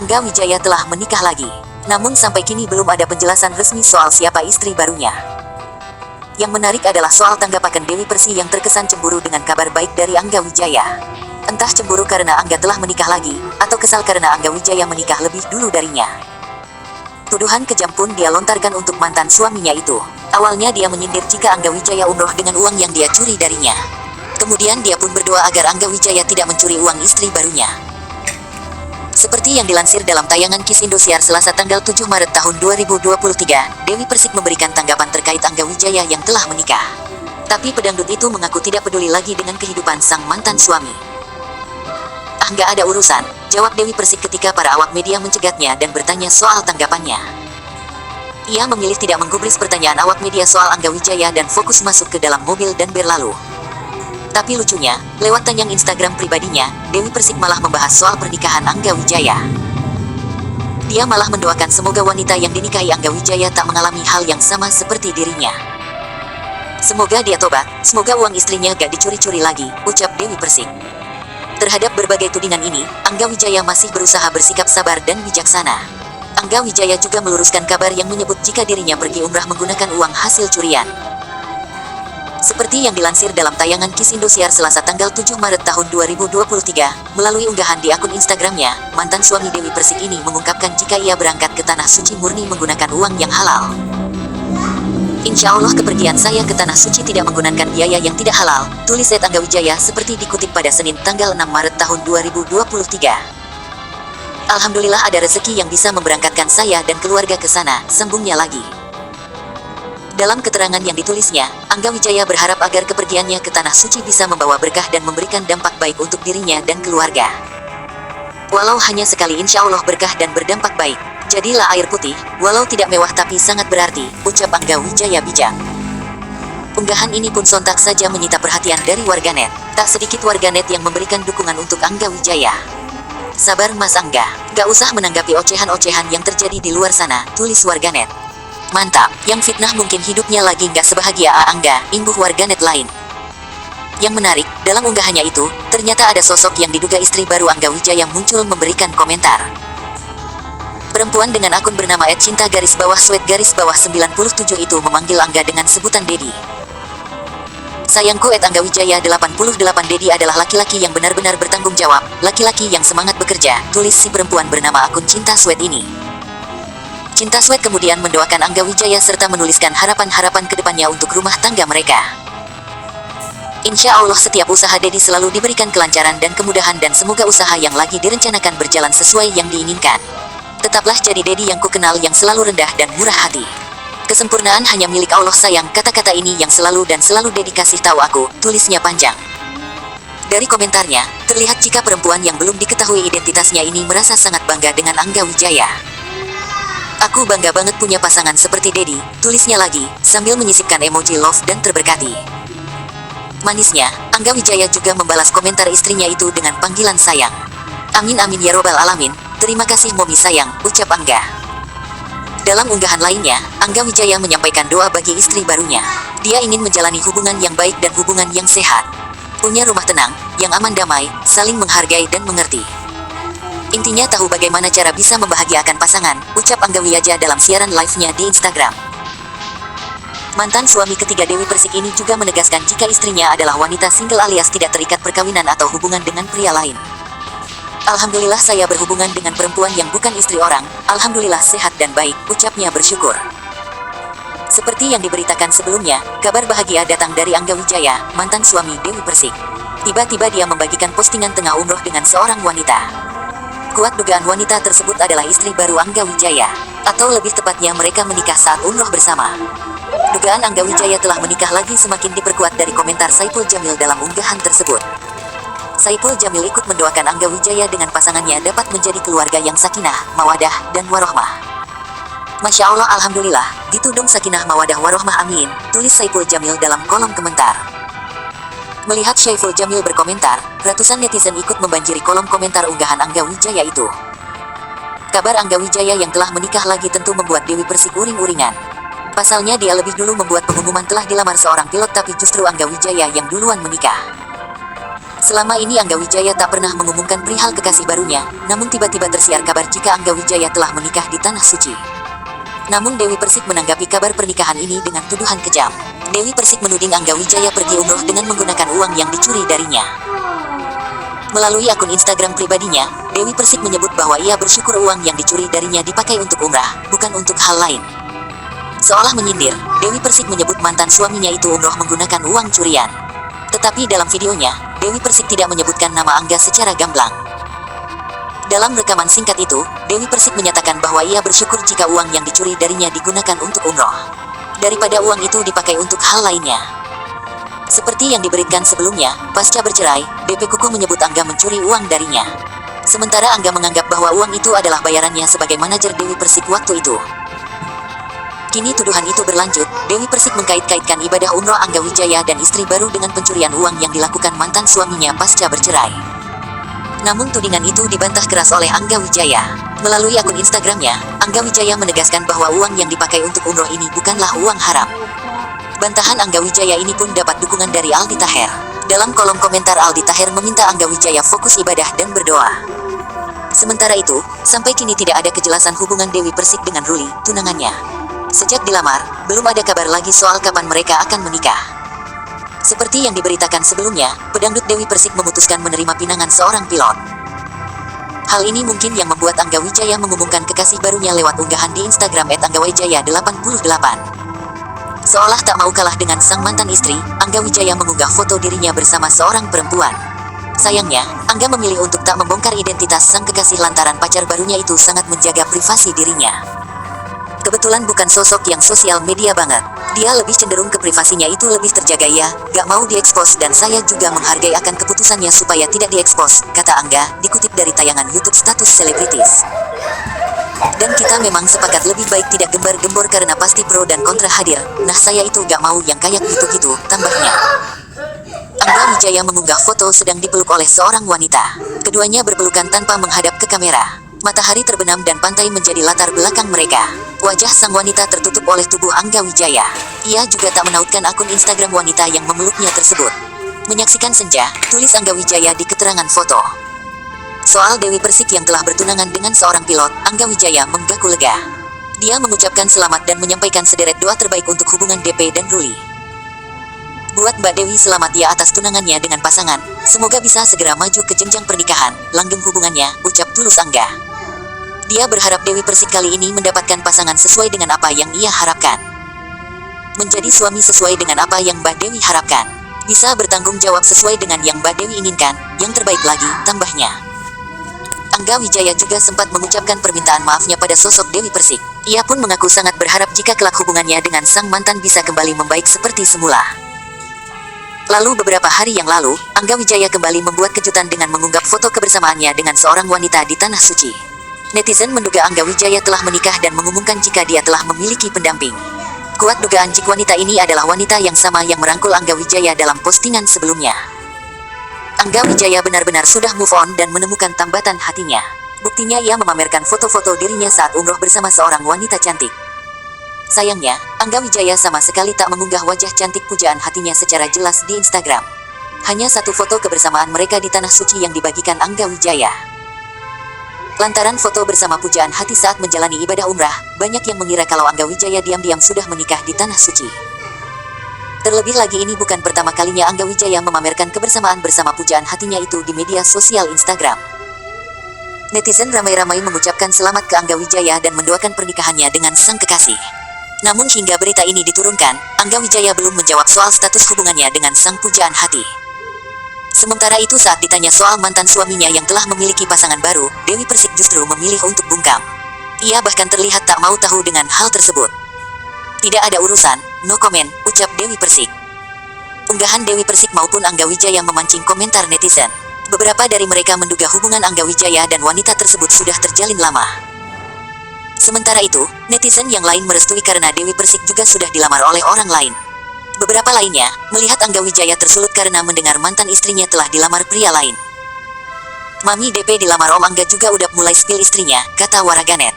Angga Wijaya telah menikah lagi. Namun sampai kini belum ada penjelasan resmi soal siapa istri barunya. Yang menarik adalah soal tanggapan Dewi Persik yang terkesan cemburu dengan kabar baik dari Angga Wijaya. Entah cemburu karena Angga telah menikah lagi, atau kesal karena Angga Wijaya menikah lebih dulu darinya. Tuduhan kejam pun dia lontarkan untuk mantan suaminya itu. Awalnya dia menyindir jika Angga Wijaya umroh dengan uang yang dia curi darinya. Kemudian dia pun berdoa agar Angga Wijaya tidak mencuri uang istri barunya. Seperti yang dilansir dalam tayangan Kiss Indosiar Selasa tanggal 7 Maret tahun 2023, Dewi Persik memberikan tanggapan terkait Angga Wijaya yang telah menikah. Tapi pedangdut itu mengaku tidak peduli lagi dengan kehidupan sang mantan suami. Nggak ada urusan, jawab Dewi Persik ketika para awak media mencegatnya dan bertanya soal tanggapannya. Ia memilih tidak menggubris pertanyaan awak media soal Angga Wijaya dan fokus masuk ke dalam mobil dan berlalu. Tapi lucunya, lewat tanyang Instagram pribadinya, Dewi Persik malah membahas soal pernikahan Angga Wijaya. Dia malah mendoakan semoga wanita yang dinikahi Angga Wijaya tak mengalami hal yang sama seperti dirinya. Semoga dia tobat, semoga uang istrinya gak dicuri-curi lagi, ucap Dewi Persik. Terhadap berbagai tudingan ini, Angga Wijaya masih berusaha bersikap sabar dan bijaksana. Angga Wijaya juga meluruskan kabar yang menyebut jika dirinya pergi umrah menggunakan uang hasil curian. Seperti yang dilansir dalam tayangan Kiss Indosiar Selasa tanggal 7 Maret tahun 2023, melalui unggahan di akun Instagramnya, mantan suami Dewi Persik ini mengungkapkan jika ia berangkat ke Tanah Suci murni menggunakan uang yang halal. Insya Allah kepergian saya ke Tanah Suci tidak menggunakan biaya yang tidak halal, tulis Angga Wijaya seperti dikutip pada Senin tanggal 6 Maret tahun 2023. Alhamdulillah ada rezeki yang bisa memberangkatkan saya dan keluarga ke sana, sambungnya lagi. Dalam keterangan yang ditulisnya, Angga Wijaya berharap agar kepergiannya ke Tanah Suci bisa membawa berkah dan memberikan dampak baik untuk dirinya dan keluarga. Walau hanya sekali insya Allah berkah dan berdampak baik. Jadilah air putih, walau tidak mewah tapi sangat berarti, ucap Angga Wijaya bijak. Unggahan ini pun sontak saja menyita perhatian dari warganet. Tak sedikit warganet yang memberikan dukungan untuk Angga Wijaya. Sabar Mas Angga, gak usah menanggapi ocehan-ocehan yang terjadi di luar sana, tulis warganet. Mantap, yang fitnah mungkin hidupnya lagi gak sebahagia Angga, imbuh warganet lain. Yang menarik, dalam unggahannya itu, ternyata ada sosok yang diduga istri baru Angga Wijaya muncul memberikan komentar. Perempuan dengan akun bernama @cinta_sweat_97 itu memanggil Angga dengan sebutan Dedi. Sayangku Angga Wijaya 88 Dedi adalah laki-laki yang benar-benar bertanggung jawab, laki-laki yang semangat bekerja, tulis si perempuan bernama akun Cinta Sweat ini. Cinta Sweat kemudian mendoakan Angga Wijaya serta menuliskan harapan-harapan kedepannya untuk rumah tangga mereka. Insya Allah setiap usaha Dedi selalu diberikan kelancaran dan kemudahan dan semoga usaha yang lagi direncanakan berjalan sesuai yang diinginkan. Tetaplah jadi Dedi yang kukenal yang selalu rendah dan murah hati. Kesempurnaan hanya milik Allah sayang, kata-kata ini yang selalu dan selalu Dedi kasih tahu aku, tulisnya panjang. Dari komentarnya, terlihat jika perempuan yang belum diketahui identitasnya ini merasa sangat bangga dengan Angga Wijaya. Aku bangga banget punya pasangan seperti Dedi, tulisnya lagi, sambil menyisipkan emoji love dan terberkati. Manisnya, Angga Wijaya juga membalas komentar istrinya itu dengan panggilan sayang. Amin amin ya robbal alamin. Terima kasih Momi sayang, ucap Angga. Dalam unggahan lainnya, Angga Wijaya menyampaikan doa bagi istri barunya. Dia ingin menjalani hubungan yang baik dan hubungan yang sehat. Punya rumah tenang, yang aman damai, saling menghargai dan mengerti. Intinya tahu bagaimana cara bisa membahagiakan pasangan, ucap Angga Wijaya dalam siaran live-nya di Instagram. Mantan suami ketiga Dewi Persik ini juga menegaskan jika istrinya adalah wanita single alias tidak terikat perkawinan atau hubungan dengan pria lain. Alhamdulillah saya berhubungan dengan perempuan yang bukan istri orang, alhamdulillah sehat dan baik, ucapnya bersyukur. Seperti yang diberitakan sebelumnya, kabar bahagia datang dari Angga Wijaya, mantan suami Dewi Persik. Tiba-tiba dia membagikan postingan tengah umroh dengan seorang wanita. Kuat dugaan wanita tersebut adalah istri baru Angga Wijaya, atau lebih tepatnya mereka menikah saat umroh bersama. Dugaan Angga Wijaya telah menikah lagi semakin diperkuat dari komentar Saipul Jamil dalam unggahan tersebut. Saipul Jamil ikut mendoakan Angga Wijaya dengan pasangannya dapat menjadi keluarga yang sakinah, mawadah, dan warohmah. Masya Allah alhamdulillah, gitu dong sakinah mawadah warohmah amin, tulis Saipul Jamil dalam kolom komentar. Melihat Saipul Jamil berkomentar, ratusan netizen ikut membanjiri kolom komentar unggahan Angga Wijaya itu. Kabar Angga Wijaya yang telah menikah lagi tentu membuat Dewi Persik uring-uringan. Pasalnya dia lebih dulu membuat pengumuman telah dilamar seorang pilot tapi justru Angga Wijaya yang duluan menikah. Selama ini Angga Wijaya tak pernah mengumumkan perihal kekasih barunya, namun tiba-tiba tersiar kabar jika Angga Wijaya telah menikah di Tanah Suci. Namun Dewi Persik menanggapi kabar pernikahan ini dengan tuduhan kejam. Dewi Persik menuding Angga Wijaya pergi umroh dengan menggunakan uang yang dicuri darinya. Melalui akun Instagram pribadinya, Dewi Persik menyebut bahwa ia bersyukur uang yang dicuri darinya dipakai untuk umrah, bukan untuk hal lain. Seolah menyindir, Dewi Persik menyebut mantan suaminya itu umroh menggunakan uang curian. Tetapi dalam videonya, Dewi Persik tidak menyebutkan nama Angga secara gamblang. Dalam rekaman singkat itu, Dewi Persik menyatakan bahwa ia bersyukur jika uang yang dicuri darinya digunakan untuk umroh, daripada uang itu dipakai untuk hal lainnya. Seperti yang diberitakan sebelumnya, pasca bercerai, BP Kuku menyebut Angga mencuri uang darinya. Sementara Angga menganggap bahwa uang itu adalah bayarannya sebagai manajer Dewi Persik waktu itu. Kini tuduhan itu berlanjut, Dewi Persik mengkait-kaitkan ibadah umroh Angga Wijaya dan istri baru dengan pencurian uang yang dilakukan mantan suaminya pasca bercerai. Namun tudingan itu dibantah keras oleh Angga Wijaya. Melalui akun Instagramnya, Angga Wijaya menegaskan bahwa uang yang dipakai untuk umroh ini bukanlah uang haram. Bantahan Angga Wijaya ini pun dapat dukungan dari Aldi Taher. Dalam kolom komentar, Aldi Taher meminta Angga Wijaya fokus ibadah dan berdoa. Sementara itu, sampai kini tidak ada kejelasan hubungan Dewi Persik dengan Ruli, tunangannya. Sejak dilamar, belum ada kabar lagi soal kapan mereka akan menikah. Seperti yang diberitakan sebelumnya, pedangdut Dewi Persik memutuskan menerima pinangan seorang pilot. Hal ini mungkin yang membuat Angga Wijaya mengumumkan kekasih barunya lewat unggahan di Instagram @anggawijaya88. Seolah tak mau kalah dengan sang mantan istri, Angga Wijaya mengunggah foto dirinya bersama seorang perempuan. Sayangnya, Angga memilih untuk tak membongkar identitas sang kekasih lantaran pacar barunya itu sangat menjaga privasi dirinya. Kebetulan bukan sosok yang sosial media banget. Dia lebih cenderung ke privasinya itu lebih terjaga, ya, gak mau diekspos, dan saya juga menghargai akan keputusannya supaya tidak diekspos, kata Angga, dikutip dari tayangan YouTube Status Selebritis. Dan kita memang sepakat lebih baik tidak gembar-gembor karena pasti pro dan kontra hadir. Nah, saya itu gak mau yang kayak gitu-gitu, tambahnya. Angga Wijaya mengunggah foto sedang dipeluk oleh seorang wanita. Keduanya berpelukan tanpa menghadap ke kamera. Matahari terbenam dan pantai menjadi latar belakang mereka. Wajah sang wanita tertutup oleh tubuh Angga Wijaya. Ia juga tak menautkan akun Instagram wanita yang memeluknya tersebut. Menyaksikan senja, tulis Angga Wijaya di keterangan foto. Soal Dewi Persik yang telah bertunangan dengan seorang pilot, Angga Wijaya mengaku lega. Dia mengucapkan selamat dan menyampaikan sederet doa terbaik untuk hubungan DP dan Ruli. Buat Mbak Dewi, selamat ya atas tunangannya dengan pasangan. Semoga bisa segera maju ke jenjang pernikahan, langgeng hubungannya, ucap tulus Angga. Dia berharap Dewi Persik kali ini mendapatkan pasangan sesuai dengan apa yang ia harapkan. Menjadi suami sesuai dengan apa yang Mbak Dewi harapkan. Bisa bertanggung jawab sesuai dengan yang Mbak Dewi inginkan, yang terbaik lagi, tambahnya. Angga Wijaya juga sempat mengucapkan permintaan maafnya pada sosok Dewi Persik. Ia pun mengaku sangat berharap jika kelak hubungannya dengan sang mantan bisa kembali membaik seperti semula. Lalu beberapa hari yang lalu, Angga Wijaya kembali membuat kejutan dengan mengunggah foto kebersamaannya dengan seorang wanita di Tanah Suci. Netizen menduga Angga Wijaya telah menikah dan mengumumkan jika dia telah memiliki pendamping. Kuat dugaan jika wanita ini adalah wanita yang sama yang merangkul Angga Wijaya dalam postingan sebelumnya. Angga Wijaya benar-benar sudah move on dan menemukan tambatan hatinya. Buktinya ia memamerkan foto-foto dirinya saat umroh bersama seorang wanita cantik. Sayangnya, Angga Wijaya sama sekali tak mengunggah wajah cantik pujaan hatinya secara jelas di Instagram. Hanya satu foto kebersamaan mereka di Tanah Suci yang dibagikan Angga Wijaya. Lantaran foto bersama pujaan hati saat menjalani ibadah umrah, banyak yang mengira kalau Angga Wijaya diam-diam sudah menikah di Tanah Suci. Terlebih lagi ini bukan pertama kalinya Angga Wijaya memamerkan kebersamaan bersama pujaan hatinya itu di media sosial Instagram. Netizen ramai-ramai mengucapkan selamat ke Angga Wijaya dan mendoakan pernikahannya dengan sang kekasih. Namun hingga berita ini diturunkan, Angga Wijaya belum menjawab soal status hubungannya dengan sang pujaan hati. Sementara itu saat ditanya soal mantan suaminya yang telah memiliki pasangan baru, Dewi Persik justru memilih untuk bungkam. Ia bahkan terlihat tak mau tahu dengan hal tersebut. Tidak ada urusan, no comment, ucap Dewi Persik. Unggahan Dewi Persik maupun Angga Wijaya memancing komentar netizen. Beberapa dari mereka menduga hubungan Angga Wijaya dan wanita tersebut sudah terjalin lama. Sementara itu, netizen yang lain merestui karena Dewi Persik juga sudah dilamar oleh orang lain. Beberapa lainnya, melihat Angga Wijaya tersulut karena mendengar mantan istrinya telah dilamar pria lain. Mami DP dilamar Om Angga juga udah mulai spill istrinya, kata warganet.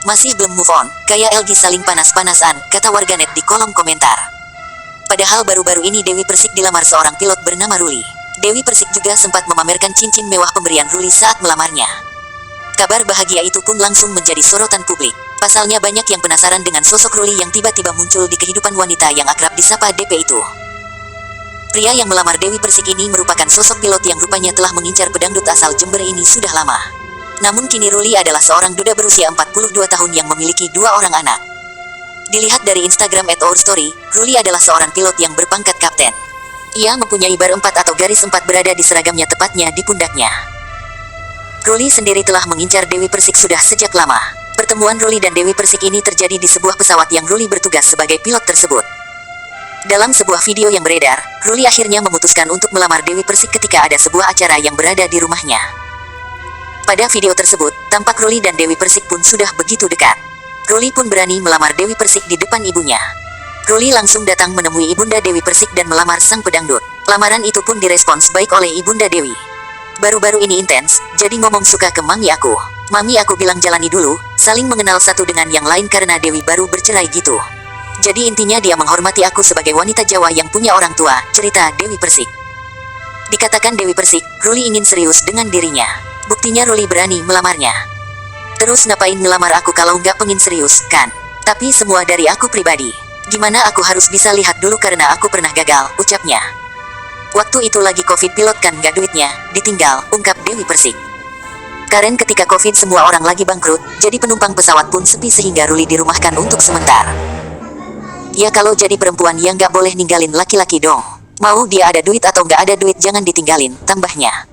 Masih belum move on, kayak LG saling panas-panasan, kata warganet di kolom komentar. Padahal baru-baru ini Dewi Persik dilamar seorang pilot bernama Ruli. Dewi Persik juga sempat memamerkan cincin mewah pemberian Ruli saat melamarnya. Kabar bahagia itu pun langsung menjadi sorotan publik. Pasalnya banyak yang penasaran dengan sosok Ruli yang tiba-tiba muncul di kehidupan wanita yang akrab disapa DP itu. Pria yang melamar Dewi Persik ini merupakan sosok pilot yang rupanya telah mengincar pedangdut asal Jember ini sudah lama. Namun kini Ruli adalah seorang duda berusia 42 tahun yang memiliki 2 orang anak. Dilihat dari Instagram @OurStory, Ruli adalah seorang pilot yang berpangkat kapten. Ia mempunyai bar 4 atau garis 4 berada di seragamnya tepatnya di pundaknya. Ruli sendiri telah mengincar Dewi Persik sudah sejak lama. Pertemuan Ruli dan Dewi Persik ini terjadi di sebuah pesawat yang Ruli bertugas sebagai pilot tersebut. Dalam sebuah video yang beredar, Ruli akhirnya memutuskan untuk melamar Dewi Persik ketika ada sebuah acara yang berada di rumahnya. Pada video tersebut, tampak Ruli dan Dewi Persik pun sudah begitu dekat. Ruli pun berani melamar Dewi Persik di depan ibunya. Ruli langsung datang menemui ibunda Dewi Persik dan melamar sang pedangdut. Lamaran itu pun direspons baik oleh ibunda Dewi. Baru-baru ini intens, jadi ngomong suka ke mami aku. Mami aku bilang jalani dulu, saling mengenal satu dengan yang lain karena Dewi baru bercerai gitu. Jadi intinya dia menghormati aku sebagai wanita Jawa yang punya orang tua, cerita Dewi Persik. Dikatakan Dewi Persik, Ruli ingin serius dengan dirinya. Buktinya Ruli berani melamarnya. Terus ngapain ngelamar aku kalau nggak pengen serius, kan? Tapi semua dari aku pribadi. Gimana aku harus bisa lihat dulu karena aku pernah gagal, ucapnya. Waktu itu lagi Covid pilot kan nggak duitnya, ditinggal, ungkap Dewi Persik. Karen ketika Covid semua orang lagi bangkrut, jadi penumpang pesawat pun sepi sehingga Ruli dirumahkan untuk sementara. Ya kalau jadi perempuan ya nggak boleh ninggalin laki-laki dong. Mau dia ada duit atau nggak ada duit jangan ditinggalin, tambahnya.